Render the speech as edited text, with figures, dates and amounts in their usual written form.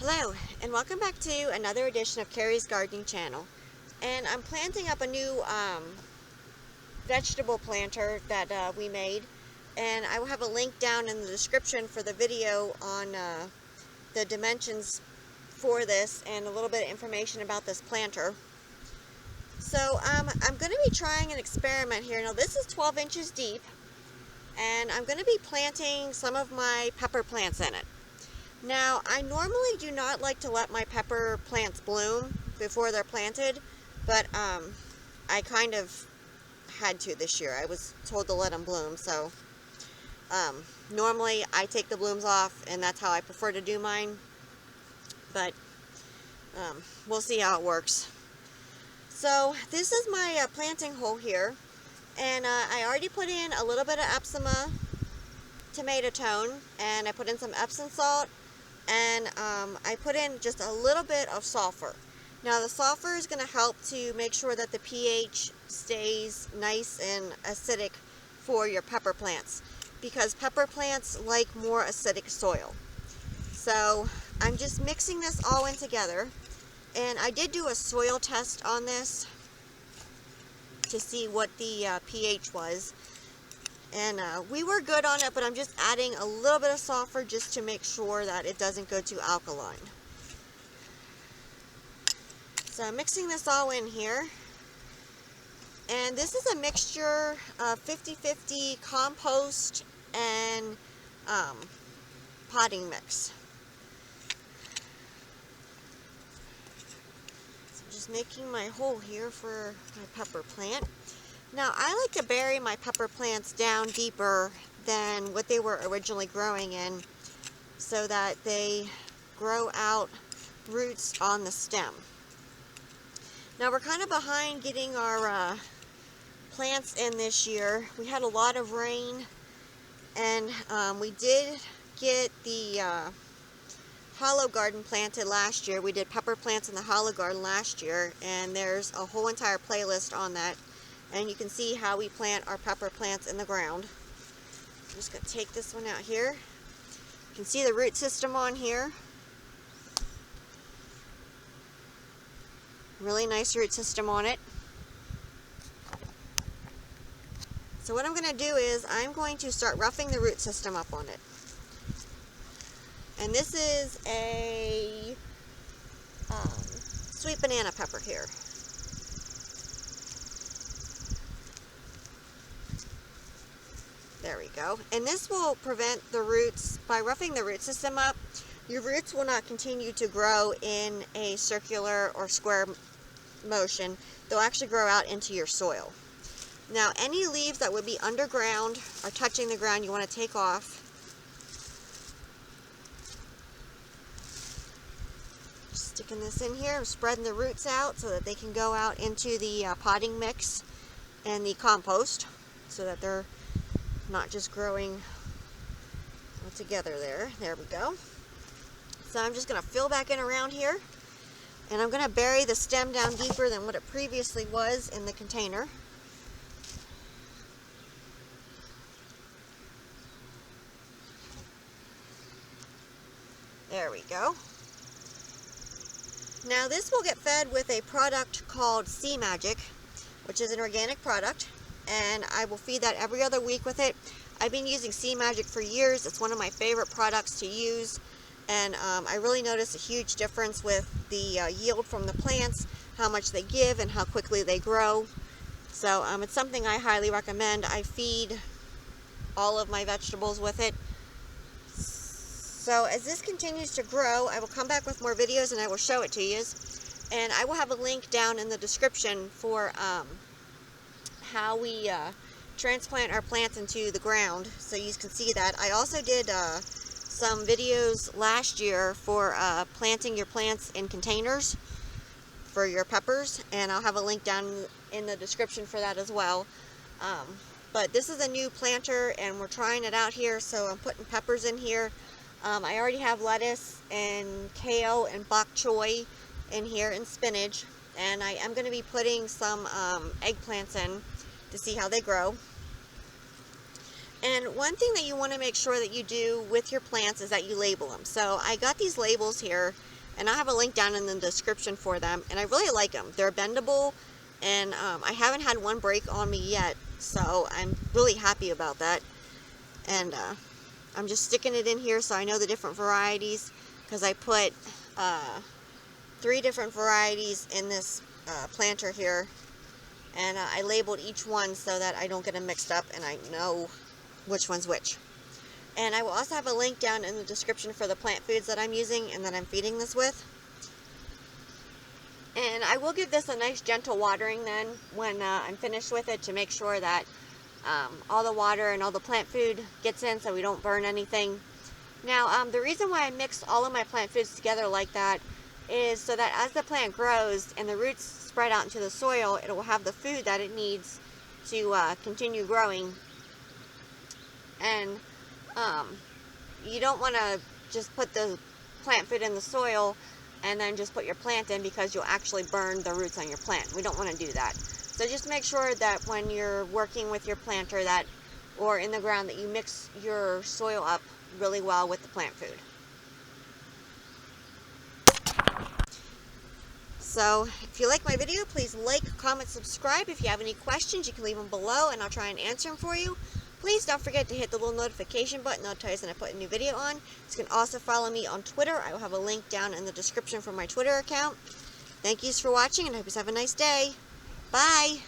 Hello, and welcome back to another edition of Carrie's Gardening Channel. And I'm planting up a new vegetable planter that we made, and I will have a link down in the description for the video on the dimensions for this and a little bit of information about this planter. So I'm going to be trying an experiment here. Now this is 12 inches deep, and I'm going to be planting some of my pepper plants in it. Now, I normally do not like to let my pepper plants bloom before they're planted, but I kind of had to this year. I was told to let them bloom, so normally I take the blooms off, and that's how I prefer to do mine, but we'll see how it works. So, this is my planting hole here, and I already put in a little bit of Epsom tomato tone, and I put in some Epsom salt, and I put in just a little bit of sulfur. Now the sulfur is going to help to make sure that the pH stays nice and acidic for your pepper plants, because pepper plants like more acidic soil. So I'm just mixing this all in together, and I did do a soil test on this to see what the pH was. And we were good on it, but I'm just adding a little bit of sulfur just to make sure that it doesn't go too alkaline. So I'm mixing this all in here. And this is a mixture of 50-50 compost and potting mix. So I'm just making my hole here for my pepper plant. Now, I like to bury my pepper plants down deeper than what they were originally growing in, so that they grow out roots on the stem. Now, we're kind of behind getting our plants in this year. We had a lot of rain, and we did get the hollow garden planted last year. We did pepper plants in the hollow garden last year, and there's a whole entire playlist on that. And you can see how we plant our pepper plants in the ground. I'm just going to take this one out here. You can see the root system on here. Really nice root system on it. So what I'm going to do is I'm going to start roughing the root system up on it. And this is a sweet banana pepper here. There we go. And this will prevent the roots, by roughing the root system up, your roots will not continue to grow in a circular or square motion. They'll actually grow out into your soil. Now, any leaves that would be underground or touching the ground, you want to take off. Just sticking this in here. I'm spreading the roots out so that they can go out into the potting mix and the compost, so that they're not just growing all together there. There we go. So I'm just going to fill back in around here, and I'm going to bury the stem down deeper than what it previously was in the container. There we go. Now this will get fed with a product called Sea Magic, which is an organic product, and I will feed that every other week with it. I've been using Sea Magic for years. It's one of my favorite products to use, and I really notice a huge difference with the yield from the plants, how much they give, and how quickly they grow. So it's something I highly recommend. I feed all of my vegetables with it. So as this continues to grow, I will come back with more videos and I will show it to you. And I will have a link down in the description for how we transplant our plants into the ground, so you can see that. I also did some videos last year for planting your plants in containers for your peppers, and I'll have a link down in the description for that as well. But this is a new planter, and we're trying it out here, so I'm putting peppers in here. I already have lettuce and kale and bok choy in here, and spinach, and I am going to be putting some eggplants in to see how they grow. And one thing that you want to make sure that you do with your plants is that you label them. So I got these labels here, and I have a link down in the description for them, and I really like them. They're bendable, and I haven't had one break on me yet, so I'm really happy about that. And I'm just sticking it in here so I know the different varieties, because I put 3 different varieties in this planter here, and I labeled each one so that I don't get them mixed up and I know which one's which. And I will also have a link down in the description for the plant foods that I'm using and that I'm feeding this with. And I will give this a nice gentle watering then when I'm finished with it, to make sure that all the water and all the plant food gets in so we don't burn anything. Now, the reason why I mixed all of my plant foods together like that is so that as the plant grows and the roots spread out into the soil, it will have the food that it needs to continue growing. And you don't want to just put the plant food in the soil and then just put your plant in, because you'll actually burn the roots on your plant. We don't want to do that. So just make sure that when you're working with your planter that, or in the ground, that you mix your soil up really well with the plant food. So if you like my video, please like, comment, subscribe. If you have any questions, you can leave them below and I'll try and answer them for you. Please don't forget to hit the little notification button. That'll tell you when I put a new video on. You can also follow me on Twitter. I will have a link down in the description for my Twitter account. Thank you for watching, and I hope you have a nice day. Bye!